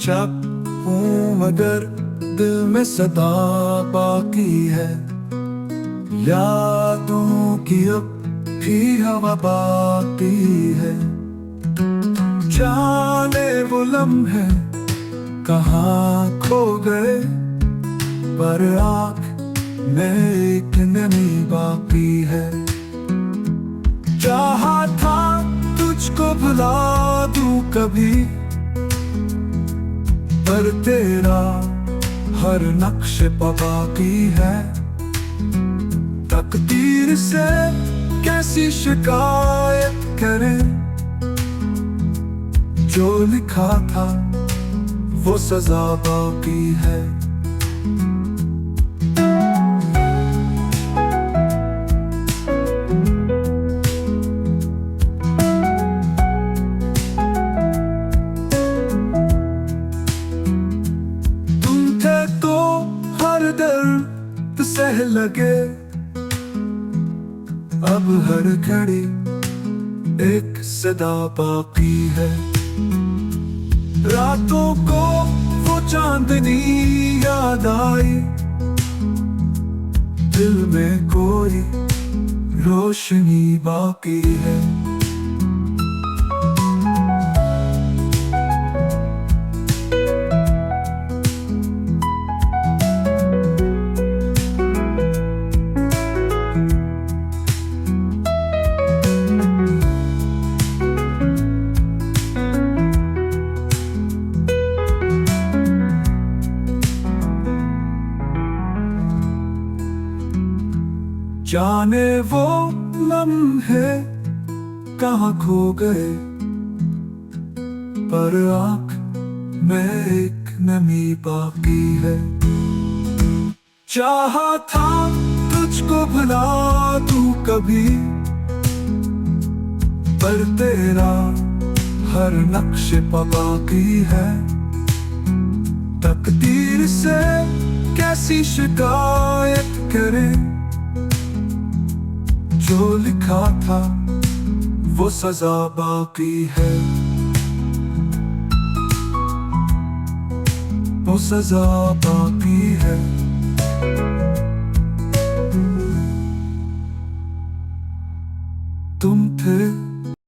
चुपचाप हूँ मगर दिल में सदा बाकी है। यादों की अब भी हवा बाकी है। जाने वो लम्हे कहाँ खो गए, पर आँख में एक नमी बाकी है। चाहा था तुझको भुला दूं कभी, पर तेरा हर नक्शे पे बाकी है। तकदीर से कैसी शिकायत करें, जो लिखा था वो सजा बाकी है। तुम थे तो हर दर्द सह लगे, अब हर घड़ी एक सदा बाकी है। रातों को वो चांदनी याद आई, दिल में कोई रोशनी बाकी है। जाने वो लम्हे कहाँ खो गए, पर आँख में एक नमी बाकी है। चाहा था तुझको भुला दूं कभी, पर तेरा हर नक्शे पे बाकी है। तकदीर से कैसी शिकायत करें, जो लिखा था वो सजा बाकी है। वो सजा बाकी है।